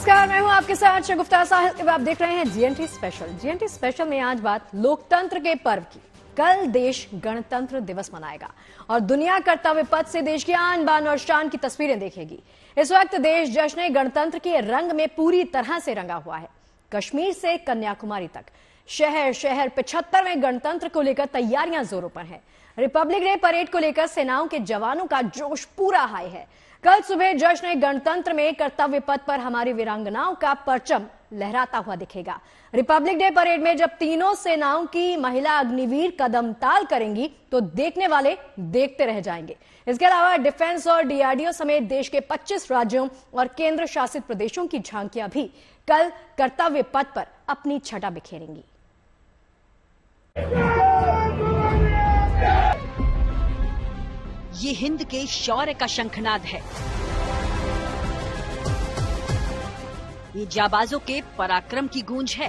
नमस्कार, मैं हूं आपके साथ शगुफ्ता साहिब। आप देख रहे हैं जीएनटी स्पेशल। जीएनटी स्पेशल में आज बात लोकतंत्र के पर्व की। कल देश गणतंत्र दिवस मनाएगा और दुनिया कर्तव्य पथ से देश की आन बान और शान की तस्वीरें देखेगी। इस वक्त देश जश्न गणतंत्र के रंग में पूरी तरह से रंगा हुआ है। कश्मीर से कन्याकुमारी तक शहर शहर 75वें गणतंत्र को लेकर तैयारियां जोरों पर है। रिपब्लिक डे परेड को लेकर सेनाओं के जवानों का जोश पूरा हाई है। कल सुबह जश्न गणतंत्र में कर्तव्य पथ पर हमारी वीरांगनाओं का परचम लहराता हुआ दिखेगा। रिपब्लिक डे परेड में जब तीनों सेनाओं की महिला अग्निवीर कदम ताल करेंगी तो देखने वाले देखते रह जाएंगे। इसके अलावा डिफेंस और डीआरडीओ समेत देश के 25 राज्यों और केंद्र शासित प्रदेशों की झांकियां भी कल कर्तव्य पथ पर अपनी छटा बिखेरेंगी। ये हिंद के शौर्य का शंखनाद है। ये जाबाजों के पराक्रम की गूंज है।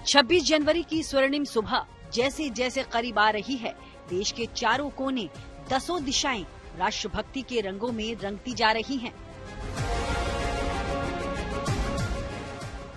26 जनवरी की स्वर्णिम सुबह जैसे जैसे करीब आ रही है, देश के चारों कोने, दसों दिशाएं राष्ट्रभक्ति के रंगों में रंगती जा रही हैं।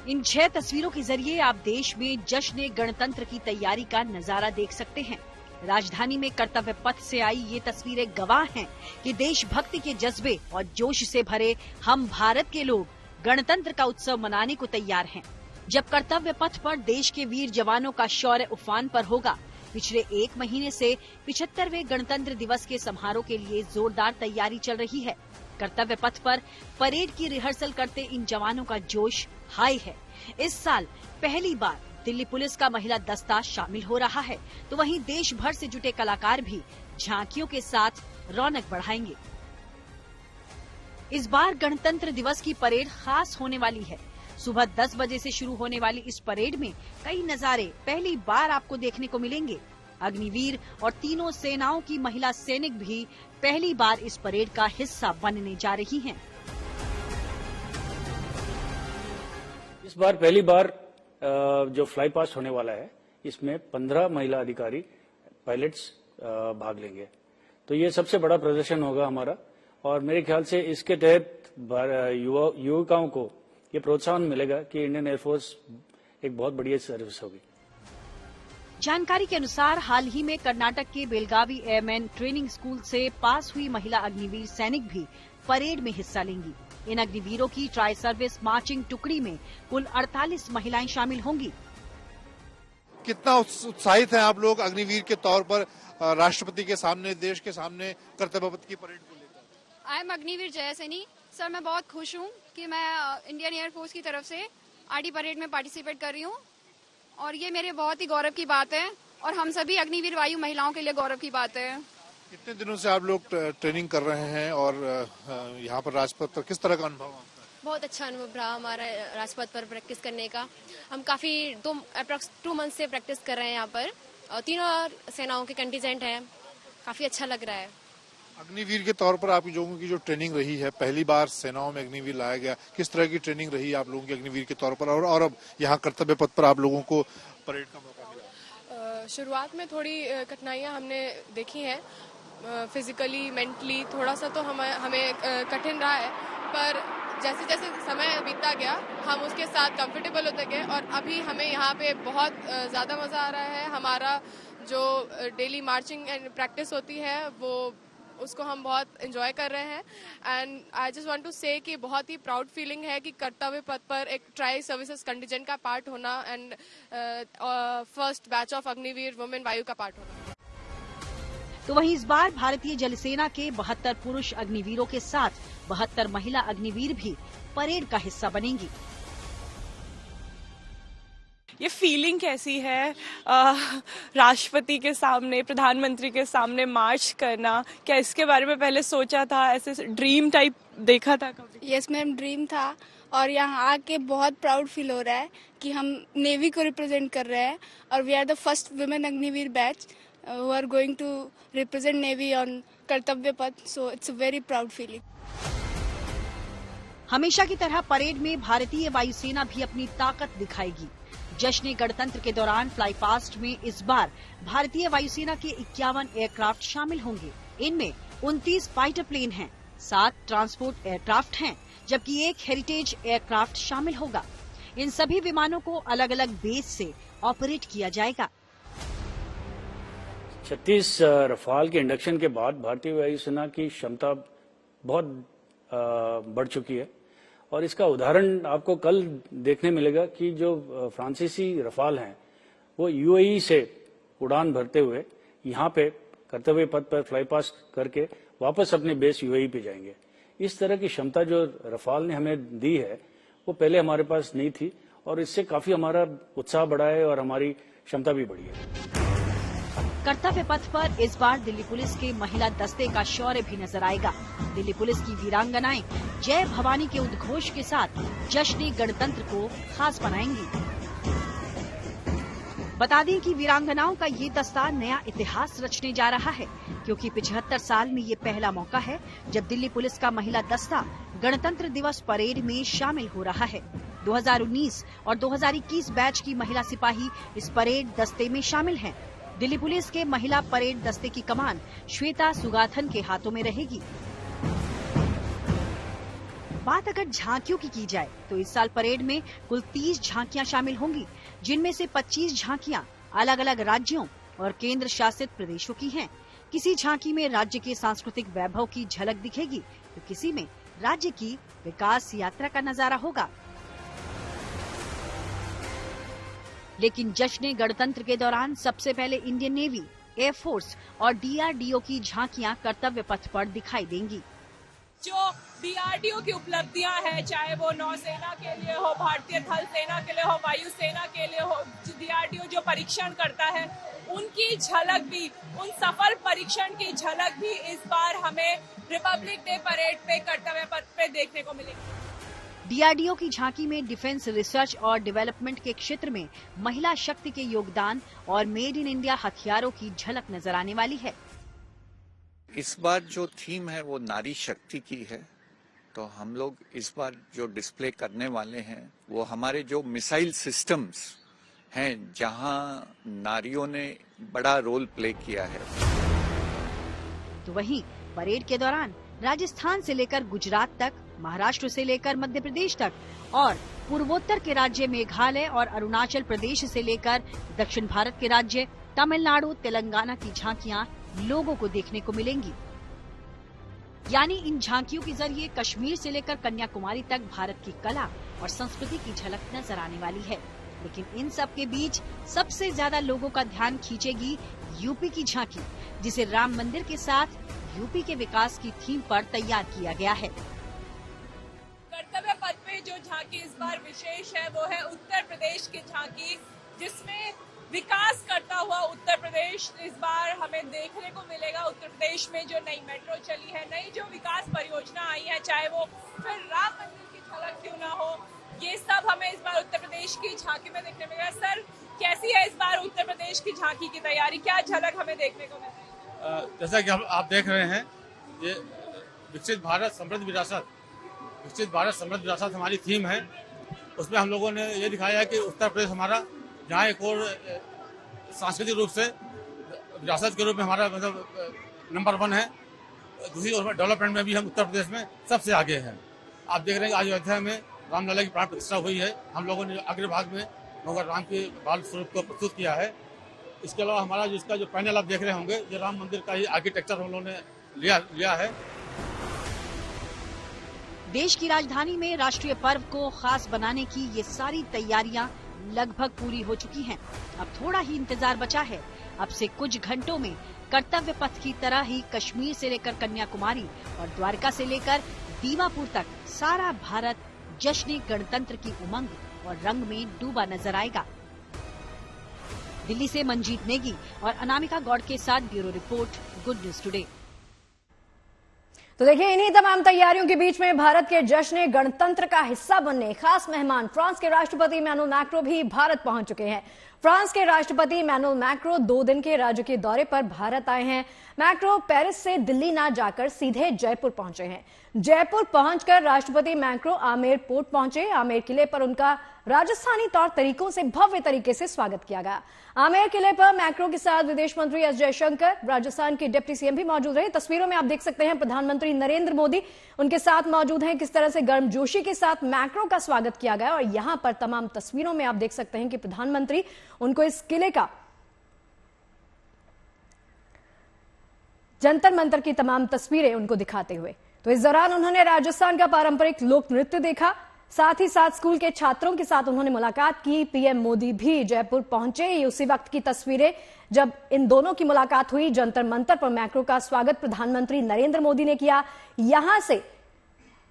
इन 6 तस्वीरों के जरिए आप देश में जश्न गणतंत्र की तैयारी का नजारा देख सकते हैं। राजधानी में कर्तव्य पथ से आई ये तस्वीरें गवाह हैं कि देशभक्ति के जज्बे और जोश से भरे हम भारत के लोग गणतंत्र का उत्सव मनाने को तैयार हैं। जब कर्तव्य पथ पर देश के वीर जवानों का शौर्य उफान पर होगा। पिछले 1 महीने से 75वें गणतंत्र दिवस के समारोह के लिए जोरदार तैयारी चल रही है। कर्तव्य पथ पर परेड की रिहर्सल करते इन जवानों का जोश हाई है। इस साल पहली बार दिल्ली पुलिस का महिला दस्ता शामिल हो रहा है, तो वहीं देश भर से जुटे कलाकार भी झांकियों के साथ रौनक बढ़ाएंगे। इस बार गणतंत्र दिवस की परेड खास होने वाली है। सुबह 10 बजे से शुरू होने वाली इस परेड में कई नजारे पहली बार आपको देखने को मिलेंगे। अग्निवीर और तीनों सेनाओं की महिला सैनिक भी पहली बार इस परेड का हिस्सा बनने जा रही हैं। इस बार पहली बार जो फ्लाई पास्ट होने वाला है, इसमें 15 महिला अधिकारी पायलट्स भाग लेंगे। तो ये सबसे बड़ा प्रदर्शन होगा हमारा, और मेरे ख्याल से इसके तहत युवकाओं को ये प्रोत्साहन मिलेगा कि इंडियन एयरफोर्स एक बहुत बढ़िया सर्विस होगी। जानकारी के अनुसार हाल ही में कर्नाटक के बेलगावी एयरमैन ट्रेनिंग स्कूल से पास हुई महिला अग्निवीर सैनिक भी परेड में हिस्सा लेंगी। इन अग्निवीरों की ट्राई सर्विस मार्चिंग टुकड़ी में कुल 48 महिलाएं शामिल होंगी। कितना उत्साहित हैं आप लोग अग्निवीर के तौर पर राष्ट्रपति के सामने, देश के सामने कर्तव्य पथ की परेड को लेकर? आई एम अग्निवीर जय सैनी। सर, मैं बहुत खुश हूँ कि मैं इंडियन एयरफोर्स की तरफ से आरडी परेड में पार्टिसिपेट कर रही हूँ, और ये मेरे बहुत ही गौरव की बात है, और हम सभी अग्निवीर वायु महिलाओं के लिए गौरव की बात है। कितने दिनों से आप लोग ट्रेनिंग कर रहे हैं, और यहाँ पर राजपथ पर किस तरह का अनुभव आपका? बहुत अच्छा अनुभव रहा हमारा राजपथ पर प्रैक्टिस करने का। हम काफी अप्रॉक्स 2 मंथ से प्रैक्टिस कर रहे हैं यहाँ पर, और तीनों सेनाओं के कंटीजेंट है। काफी अच्छा लग रहा है। अग्निवीर के तौर पर आप लोगों की जो ट्रेनिंग रही है, पहली बार सेनाओं में अग्निवीर लाया गया, किस तरह की ट्रेनिंग रही आप लोगों की अग्निवीर के तौर पर, और अब यहाँ कर्तव्य पथ पर आप लोगों को परेड का मौका मिला? शुरुआत में थोड़ी कठिनाइयाँ हमने देखी हैं, फिजिकली मेंटली थोड़ा सा तो हमें कठिन रहा है, पर जैसे जैसे समय बीतता गया हम उसके साथ कंफर्टेबल होते गए, और अभी हमें यहाँ पे बहुत ज़्यादा मज़ा आ रहा है। हमारा जो डेली मार्चिंग एंड प्रैक्टिस होती है वो उसको हम बहुत एंजॉय कर रहे हैं। And I just want to say कि बहुत ही प्राउड फीलिंग है कि कर्तव्य पथ पर एक ट्राई सर्विसेज कंटीजेंट का पार्ट होना, and first batch of Agniveer women वायु का पार्ट होना। तो वहीं इस बार भारतीय जल सेना के 72 पुरुष अग्निवीरों के साथ 72 महिला अग्निवीर भी परेड का हिस्सा बनेंगी। ये फीलिंग कैसी है, राष्ट्रपति के सामने, प्रधानमंत्री के सामने मार्च करना? क्या इसके बारे में पहले सोचा था, ऐसे ड्रीम टाइप देखा था कभी? यस मैम, ड्रीम था, और यहाँ आके बहुत प्राउड फील हो रहा है कि हम नेवी को रिप्रेजेंट कर रहे हैं, और we are the first women Agniveer batch who are going to represent Navy on कर्तव्य पथ, so it's a very proud feeling. हमेशा की तरह परेड में भारतीय वायुसेना भी अपनी ताकत दिखाएगी। जश्न गणतंत्र के दौरान फ्लाई पास्ट में इस बार भारतीय वायुसेना के 51 एयरक्राफ्ट शामिल होंगे। इनमें 29 फाइटर प्लेन हैं, 7 ट्रांसपोर्ट एयरक्राफ्ट हैं, जबकि 1 हेरिटेज एयरक्राफ्ट शामिल होगा। इन सभी विमानों को अलग अलग बेस से ऑपरेट किया जाएगा। 36 रफाल के इंडक्शन के बाद भारतीय वायुसेना की क्षमता बहुत बढ़ चुकी है और इसका उदाहरण आपको कल देखने मिलेगा कि जो फ्रांसीसी रफाल हैं वो यूएई से उड़ान भरते हुए यहाँ पे कर्तव्य पथ पर फ्लाई पास करके वापस अपने बेस यूएई पे जाएंगे। इस तरह की क्षमता जो रफाल ने हमें दी है वो पहले हमारे पास नहीं थी और इससे काफी हमारा उत्साह बढ़ा है और हमारी क्षमता भी बढ़ी है। कर्तव्य पथ पर इस बार दिल्ली पुलिस के महिला दस्ते का शौर्य भी नजर आएगा। दिल्ली पुलिस की वीरांगनाएं जय भवानी के उद्घोष के साथ जश्न गणतंत्र को खास बनाएंगी। बता दें कि वीरांगनाओं का ये दस्ता नया इतिहास रचने जा रहा है, क्योंकि 75 साल में ये पहला मौका है जब दिल्ली पुलिस का महिला दस्ता गणतंत्र दिवस परेड में शामिल हो रहा है। 2019 और 2021 बैच की महिला सिपाही इस परेड दस्ते में शामिल हैं। दिल्ली पुलिस के महिला परेड दस्ते की कमान श्वेता सुगाथन के हाथों में रहेगी। बात अगर झांकियों की जाए तो इस साल परेड में कुल 30 झांकियां शामिल होंगी, जिनमें से 25 झांकियां अलग अलग राज्यों और केंद्र शासित प्रदेशों की हैं। किसी झांकी में राज्य के सांस्कृतिक वैभव की झलक दिखेगी तो किसी में राज्य की विकास यात्रा का नजारा होगा। लेकिन जश्न गणतंत्र के दौरान सबसे पहले इंडियन नेवी, एयरफोर्स और डीआरडीओ की झांकियां कर्तव्य पथ पर दिखाई देंगी। जो डीआरडीओ की उपलब्धियां हैं, चाहे वो नौसेना के लिए हो, भारतीय थल सेना के लिए हो, वायुसेना के लिए हो, डीआरडीओ जो परीक्षण करता है उनकी झलक भी, उन सफल परीक्षण की झलक भी इस बार हमें रिपब्लिक डे परेड पे कर्तव्य पथ पे देखने को मिलेगी। डीआरडीओ की झांकी में डिफेंस रिसर्च और डेवलपमेंट के क्षेत्र में महिला शक्ति के योगदान और मेड इन इंडिया हथियारों की झलक नजर आने वाली है। इस बार जो थीम है वो नारी शक्ति की है, तो हम लोग इस बार जो डिस्प्ले करने वाले हैं वो हमारे जो मिसाइल सिस्टम्स हैं जहां नारियों ने बड़ा रोल प्ले किया है। तो वहीं परेड के दौरान राजस्थान से लेकर गुजरात तक, महाराष्ट्र से लेकर मध्य प्रदेश तक और पूर्वोत्तर के राज्य मेघालय और अरुणाचल प्रदेश से लेकर दक्षिण भारत के राज्य तमिलनाडु, तेलंगाना की झांकियां लोगों को देखने को मिलेंगी। यानी इन झांकियों के जरिए कश्मीर से लेकर कन्याकुमारी तक भारत की कला और संस्कृति की झलक नजर आने वाली है। लेकिन इन सब के बीच सबसे ज्यादा लोगों का ध्यान खींचेगी यूपी की झांकी, जिसे राम मंदिर के साथ यूपी के विकास की थीम पर तैयार किया गया है। कर्तव्य पथ पे जो झांकी इस बार विशेष है वो है उत्तर प्रदेश की झांकी, जिसमें विकास करता हुआ उत्तर प्रदेश इस बार हमें देखने को मिलेगा। उत्तर प्रदेश में जो नई मेट्रो चली है, नई जो विकास परियोजना आई है, चाहे वो फिर राम मंदिर की झलक क्यों ना हो, ये सब हमें इस बार उत्तर प्रदेश की झांकी में देखने मिलेगा। सर, कैसी है इस बार उत्तर प्रदेश की झांकी की तैयारी, क्या झलक हमें देखने को मिल रही है? जैसा कि आप देख रहे हैं, ये विकसित भारत समृद्ध विरासत, विकसित भारत समृद्ध विरासत हमारी थीम है। उसमें हम लोगों ने ये दिखाया है कि उत्तर प्रदेश हमारा जहाँ एक और सांस्कृतिक रूप से विरासत के रूप में हमारा मतलब नंबर 1 है, दूसरी ओर डेवलपमेंट में भी हम उत्तर प्रदेश में सबसे आगे हैं। आप देख रहे हैं आज अयोध्या में रामलला की प्राण प्रतिष्ठा हुई है। हम लोगों ने अग्रभाग में भगवान राम के बाल स्वरूप को प्रस्तुत किया है। इसके अलावा हमारा जिसका जो पैनल आप देख रहे होंगे, ये राम मंदिर का ही आर्किटेक्चर हम लोगों ने लिया है। देश की राजधानी में राष्ट्रीय पर्व को खास बनाने की ये सारी तैयारियां लगभग पूरी हो चुकी हैं। अब थोड़ा ही इंतजार बचा है। अब से कुछ घंटों में कर्तव्य पथ की तरह ही कश्मीर से लेकर कन्याकुमारी और द्वारका से लेकर दीमापुर तक सारा भारत जश्न गणतंत्र की उमंग और रंग में डूबा नजर आएगा। दिल्ली से मंजीत नेगी और अनामिका गौड़ के साथ bureau report, good news today. तो देखिए, इन्हीं तमाम तैयारियों के बीच में भारत के जश्न गणतंत्र का हिस्सा बनने खास मेहमान फ्रांस के राष्ट्रपति इमैनुअल मैक्रो भी भारत पहुंच चुके हैं। फ्रांस के राष्ट्रपति इमैनुअल मैक्रो 2 दिन के राज्य के दौरे पर भारत आए हैं। मैक्रो पेरिस से दिल्ली ना जाकर सीधे जयपुर पहुंचे हैं। जयपुर पहुंचकर राष्ट्रपति मैक्रो आमेर पोर्ट पहुंचे। आमेर किले पर उनका राजस्थानी तौर तरीकों से भव्य तरीके से स्वागत किया गया। आमेर किले पर मैक्रो के साथ विदेश मंत्री एस जयशंकर, राजस्थान के डिप्टी सीएम भी मौजूद रहे। तस्वीरों में आप देख सकते हैं प्रधानमंत्री नरेंद्र मोदी उनके साथ मौजूद हैं। किस तरह से गर्मजोशी के साथ मैक्रो का स्वागत किया गया और यहां पर तमाम तस्वीरों में आप देख सकते हैं कि प्रधानमंत्री उनको इस किले का जंतर मंतर की तमाम तस्वीरें उनको दिखाते हुए। तो इस दौरान उन्होंने राजस्थान का पारंपरिक लोक नृत्य देखा, साथ ही साथ स्कूल के छात्रों के साथ उन्होंने मुलाकात की। पीएम मोदी भी जयपुर पहुंचे। ये उसी वक्त की तस्वीरें जब इन दोनों की मुलाकात हुई। जंतर मंतर पर मैक्रो का स्वागत प्रधानमंत्री नरेंद्र मोदी ने किया। यहां से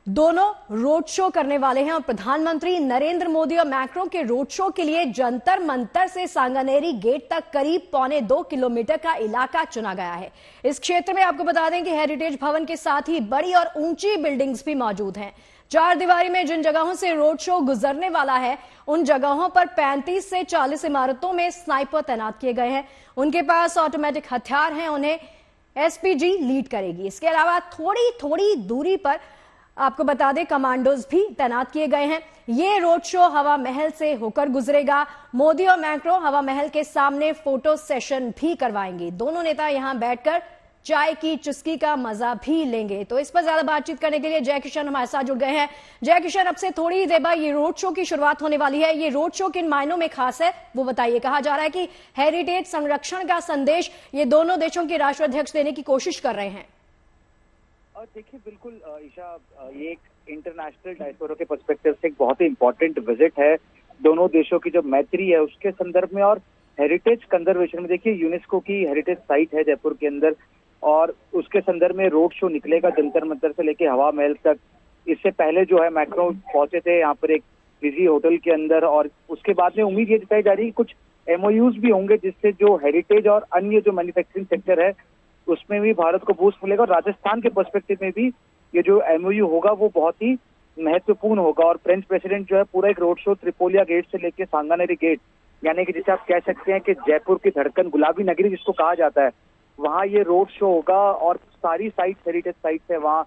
दोनों रोड शो करने वाले हैं और प्रधानमंत्री नरेंद्र मोदी और मैक्रो के रोड शो के लिए जंतर मंतर से सांगानेरी गेट तक करीब 1.25 किलोमीटर का इलाका चुना गया है। इस क्षेत्र में आपको बता दें कि हेरिटेज भवन के साथ ही बड़ी और ऊंची बिल्डिंग्स भी मौजूद हैं। 4 दीवारी में जिन जगहों से रोड शो गुजरने वाला है उन जगहों पर 35 से 40 इमारतों में स्नाइपर तैनात किए गए हैं। उनके पास ऑटोमेटिक हथियार हैं, उन्हें एसपीजी लीड करेगी। इसके अलावा थोड़ी थोड़ी दूरी पर आपको बता दें कमांडोज भी तैनात किए गए हैं। ये रोड शो हवा महल से होकर गुजरेगा। मोदी और मैक्रो हवा महल के सामने फोटो सेशन भी करवाएंगे। दोनों नेता यहां बैठकर चाय की चुस्की का मजा भी लेंगे। तो इस पर ज्यादा बातचीत करने के लिए जय किशन हमारे साथ जुड़ गए हैं। जय किशन, अब से थोड़ी ही देर बाद ये रोड शो की शुरुआत होने वाली है। ये रोड शो किन मायनों में खास है वो बताइए। कहा जा रहा है कि हेरिटेज संरक्षण का संदेश ये दोनों देशों के राष्ट्राध्यक्ष देने की कोशिश कर रहे हैं। देखिए, बिल्कुल ईशा, ये एक इंटरनेशनल डायस्पोरा के पर्सपेक्टिव से एक बहुत ही इंपॉर्टेंट विजिट है। दोनों देशों की जो मैत्री है उसके संदर्भ में और हेरिटेज कंजर्वेशन में। देखिए, यूनेस्को की हेरिटेज साइट है जयपुर के अंदर और उसके संदर्भ में रोड शो निकलेगा जंतर मंतर से लेके हवा महल तक। इससे पहले जो है मैक्रो पहुंचे थे यहाँ पर एक निजी होटल के अंदर और उसके बाद में उम्मीद ये जताई जा रही है कि कुछ MOUs भी होंगे जिससे जो हेरिटेज और अन्य जो मैन्युफैक्चरिंग सेक्टर है उसमें भी भारत को बूस्ट मिलेगा। और राजस्थान के पर्सपेक्टिव में भी ये जो MOU होगा वो बहुत ही महत्वपूर्ण होगा। और फ्रेंच प्रेसिडेंट जो है पूरा एक रोड शो त्रिपोलिया गेट से लेके सांगानेरी गेट, यानी कि जिसे आप कह सकते हैं कि जयपुर की धड़कन, गुलाबी नगरी जिसको कहा जाता है, वहाँ ये रोड शो होगा। और सारी साइट हेरिटेज साइट है, वहाँ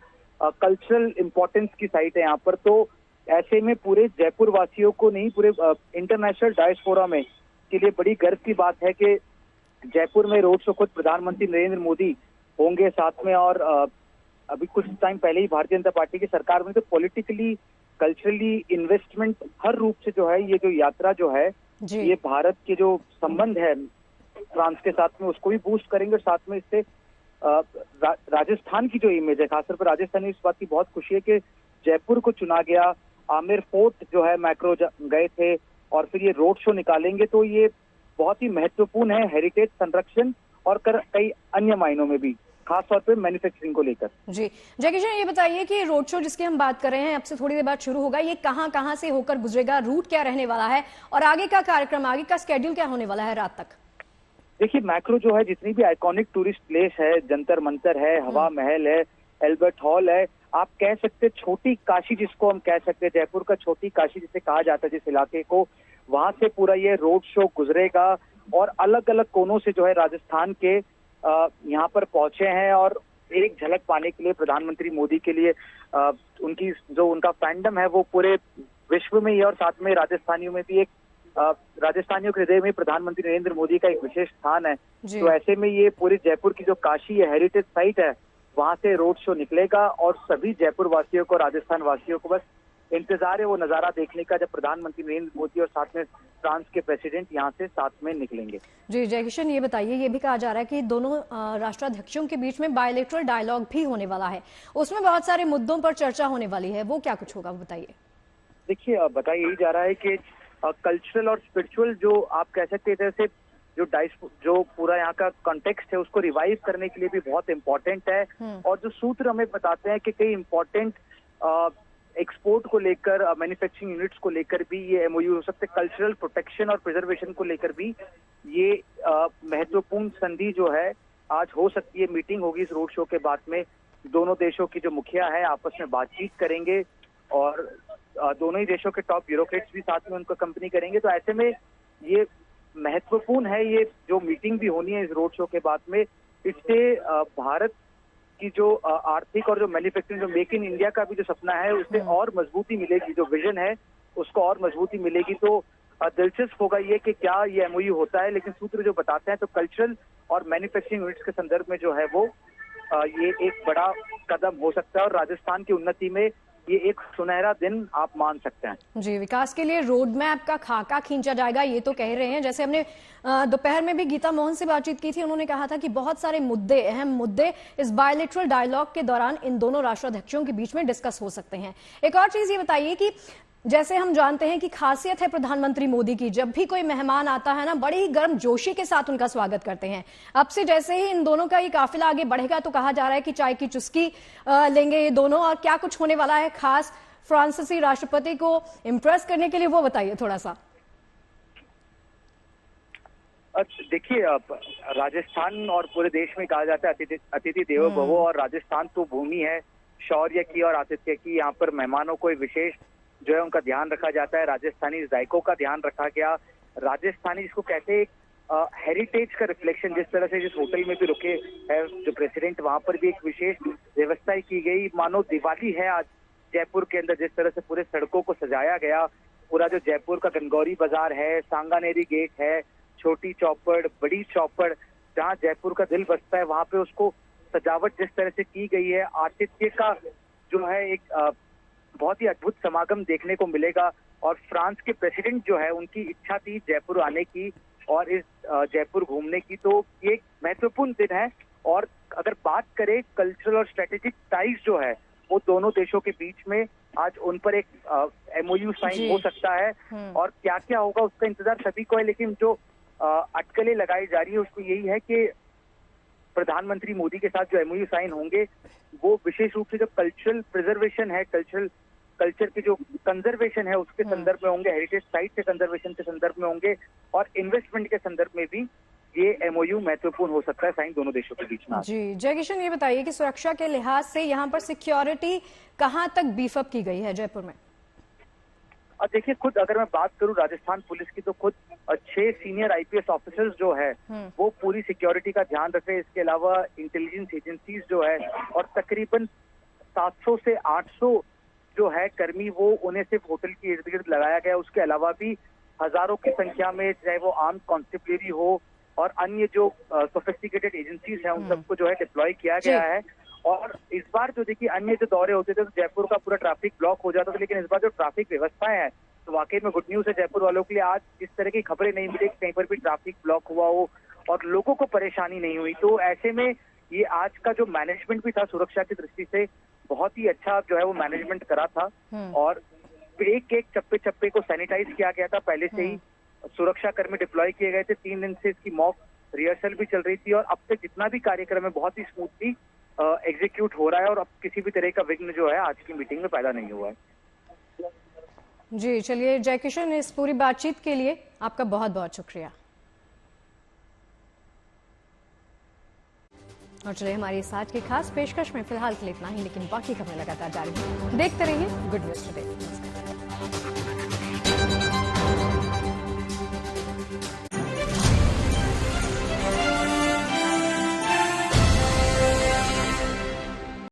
कल्चरल इंपॉर्टेंस की साइट है यहाँ पर। तो ऐसे में पूरे जयपुर वासियों को नहीं, पूरे इंटरनेशनल डायस्पोरा में के लिए बड़ी गर्व की बात है कि जयपुर में रोड शो खुद प्रधानमंत्री नरेंद्र मोदी होंगे साथ में। और अभी कुछ टाइम पहले ही भारतीय जनता पार्टी की सरकार में तो पॉलिटिकली, कल्चरली, इन्वेस्टमेंट हर रूप से जो है ये जो यात्रा जो है ये भारत के जो संबंध है फ्रांस के साथ में उसको भी बूस्ट करेंगे। और साथ में इससे राजस्थान की जो इमेज है, खासतौर पर राजस्थान, इस बात की बहुत खुशी है कि जयपुर को चुना गया। आमेर फोर्ट जो है मैक्रो गए थे और फिर ये रोड शो निकालेंगे। तो ये बहुत ही महत्वपूर्ण है हेरिटेज संरक्षण और कई अन्य मायनों में भी, खासतौर पे मैन्युफैक्चरिंग को लेकर। जी जय किशन, ये बताइए कि रोड शो जिसकी हम बात कर रहे हैं अब से थोड़ी देर बाद शुरू होगा, ये कहां से होकर गुजरेगा, रूट क्या रहने वाला है और आगे का कार्यक्रम, आगे का स्केड्यूल क्या होने वाला है रात तक? देखिए, मैक्रो जो है जितनी भी आइकॉनिक टूरिस्ट प्लेस है, जंतर मंतर है, हवा महल है, एल्बर्ट हॉल है, आप कह सकते छोटी काशी जिसको हम कह सकते हैं, जयपुर का छोटी काशी जिसे कहा जाता है जिस इलाके को, वहां से पूरा ये रोड शो गुजरेगा। और अलग अलग कोनों से जो है राजस्थान के यहाँ पर पहुंचे हैं और एक झलक पाने के लिए प्रधानमंत्री मोदी के लिए उनकी जो उनका फैंडम है वो पूरे विश्व में ही है। और साथ में राजस्थानियों में भी एक राजस्थानियों के हृदय में प्रधानमंत्री नरेंद्र मोदी का एक विशेष स्थान है। तो ऐसे में ये पूरी जयपुर की जो काशी है, हेरिटेज साइट है, वहां से रोड शो निकलेगा और सभी जयपुर वासियों को, राजस्थान वासियों को बस इंतजार है वो नजारा देखने का जब प्रधानमंत्री नरेंद्र मोदी और साथ में फ्रांस के प्रेसिडेंट यहाँ से साथ में निकलेंगे। जी जय किशन, ये बताइए, ये भी कहा जा रहा है कि दोनों राष्ट्राध्यक्षों के बीच में बायलैटरल डायलॉग भी होने वाला है, उसमें बहुत सारे मुद्दों पर चर्चा होने वाली है, वो क्या कुछ होगा बताइए? देखिए, बताया यही जा रहा है कि कल्चरल और स्पिरिचुअल जो आप कह सकते हैं जैसे जो पूरा यहाँ का कॉन्टेक्स्ट है उसको रिवाइव करने के लिए भी बहुत इम्पोर्टेंट है। और जो सूत्र हमें बताते हैं कि कई इम्पोर्टेंट एक्सपोर्ट को लेकर, मैन्युफैक्चरिंग यूनिट्स को लेकर भी ये MOU हो सकते हैं, कल्चरल प्रोटेक्शन और प्रिजर्वेशन को लेकर भी ये महत्वपूर्ण संधि जो है आज हो सकती है। मीटिंग होगी इस रोड शो के बाद में, दोनों देशों की जो मुखिया है आपस में बातचीत करेंगे और दोनों ही देशों के टॉप ब्यूरोक्रेट्स भी साथ में उनको कंपनी करेंगे। तो ऐसे में ये महत्वपूर्ण है ये जो मीटिंग भी होनी है इस रोड शो के बाद में। इससे भारत की जो आर्थिक और जो मैन्युफैक्चरिंग, जो मेक इन इंडिया का भी जो सपना है उससे और मजबूती मिलेगी। जो विजन है उसको और मजबूती मिलेगी। तो दिलचस्प होगा ये कि क्या ये एमओयू होता है, लेकिन सूत्र जो बताते हैं तो कल्चरल और मैन्युफैक्चरिंग यूनिट्स के संदर्भ में जो है वो ये एक बड़ा कदम हो सकता है और राजस्थान की उन्नति में ये एक सुनहरा दिन आप मान सकते हैं। जी, विकास के लिए रोड मैप का खाका खींचा जाएगा, ये तो कह रहे हैं। जैसे हमने दोपहर में भी गीता मोहन से बातचीत की थी, उन्होंने कहा था कि बहुत सारे मुद्दे, अहम मुद्दे इस बायलैटरल डायलॉग के दौरान इन दोनों राष्ट्राध्यक्षों के बीच में डिस्कस हो सकते हैं। एक और चीज ये बताइए कि जैसे हम जानते हैं कि खासियत है प्रधानमंत्री मोदी की, जब भी कोई मेहमान आता है ना, बड़ी ही गर्मजोशी के साथ उनका स्वागत करते हैं। अब से जैसे ही इन दोनों का ये काफिला आगे बढ़ेगा तो कहा जा रहा है कि चाय की चुस्की लेंगे ये दोनों, और क्या कुछ होने वाला है खास फ्रांसीसी राष्ट्रपति को इम्प्रेस करने के लिए, वो बताइए थोड़ा सा। देखिए, राजस्थान और पूरे देश में कहा जाता है अतिथि देवो भव, और राजस्थान तो भूमि है शौर्य की और आतिथ्य की। यहाँ पर मेहमानों को विशेष जो है उनका ध्यान रखा जाता है, राजस्थानी जायकों का ध्यान रखा गया। राजस्थानी जिसको कहते हैं हेरिटेज का रिफ्लेक्शन, जिस तरह से जिस होटल में भी रुके है जो प्रेसिडेंट, वहां पर भी एक विशेष व्यवस्था की गई, मानो दिवाली है आज जयपुर के अंदर। जिस तरह से पूरे सड़कों को सजाया गया, पूरा जो जयपुर का गंगौरी बाजार है, सांगानेरी गेट है, छोटी चौपड़, बड़ी चौपड़, जहाँ जयपुर का दिल बसता है, वहां पे उसको सजावट जिस तरह से की गई है, आतिथ्य का जो है एक बहुत ही अद्भुत समागम देखने को मिलेगा। और फ्रांस के प्रेसिडेंट जो है उनकी इच्छा थी जयपुर आने की और इस जयपुर घूमने की, तो ये एक महत्वपूर्ण दिन है। और अगर बात करें कल्चरल और स्ट्रेटेजिक टाइज जो है वो दोनों देशों के बीच में, आज उन पर एक एमओयू साइन हो सकता है, और क्या क्या होगा उसका इंतजार सभी को है। लेकिन जो अटकलें लगाई जा रही है उसको यही है कि प्रधानमंत्री मोदी के साथ जो एमओयू साइन होंगे वो विशेष रूप से जो कल्चरल प्रिजर्वेशन है, कल्चर की जो कंजर्वेशन है उसके संदर्भ में होंगे, हेरिटेज साइट के कंजर्वेशन के संदर्भ में होंगे, और इन्वेस्टमेंट के संदर्भ में भी ये एमओयू महत्वपूर्ण हो सकता है साइन दोनों देशों के बीच में। जी, जयकिशन ये बताइए कि सुरक्षा के लिहाज से यहाँ पर सिक्योरिटी कहाँ तक बीफअप की गई है जयपुर में? और देखिए, खुद अगर मैं बात करूं राजस्थान पुलिस की, तो खुद 6 सीनियर आईपीएस ऑफिसर्स जो है वो पूरी सिक्योरिटी का ध्यान रख रहे हैं। इसके अलावा इंटेलिजेंस एजेंसीज जो है और तकरीबन 700 से 800 जो है कर्मी, वो उन्हें सिर्फ होटल के इर्द गिर्द लगाया गया। उसके अलावा भी हजारों की संख्या में, चाहे वो आर्म कॉन्स्टेबलरी हो और अन्य जो सोफिस्टिकेटेड एजेंसीज हैं, उन सबको जो है डिप्लॉय किया गया है। और इस बार जो देखिए अन्य जो दौरे होते थे तो जयपुर का पूरा ट्रैफिक ब्लॉक हो जाता था, लेकिन इस बार जो ट्रैफिक व्यवस्थाएं हैं तो वाकई में गुड न्यूज है जयपुर वालों के लिए। आज इस तरह की खबरें नहीं मिली कि कहीं पर भी ट्रैफिक ब्लॉक हुआ हो और लोगों को परेशानी नहीं हुई। तो ऐसे में ये आज का जो मैनेजमेंट भी था सुरक्षा की दृष्टि से बहुत ही अच्छा जो है वो मैनेजमेंट करा था, और एक एक चप्पे चप्पे को सैनिटाइज किया गया था। पहले से ही सुरक्षा कर्मी डिप्लॉय किए गए थे, 3 दिन से इसकी मॉक रिहर्सल भी चल रही थी, और अब तक जितना भी कार्यक्रम है बहुत ही स्मूथली एग्जीक्यूट हो रहा है, और अब किसी भी तरह का विघ्न जो है आज की मीटिंग में पैदा नहीं हुआ है। जी, चलिए जयकिशन, इस पूरी बातचीत के लिए आपका बहुत बहुत शुक्रिया। और चलिए हमारी इस आज की खास पेशकश में फिलहाल के लिए इतना ही, लेकिन बाकी खबरें लगातार जारी हैं। देखते रहिए गुड न्यूज टुडे। नमस्कार।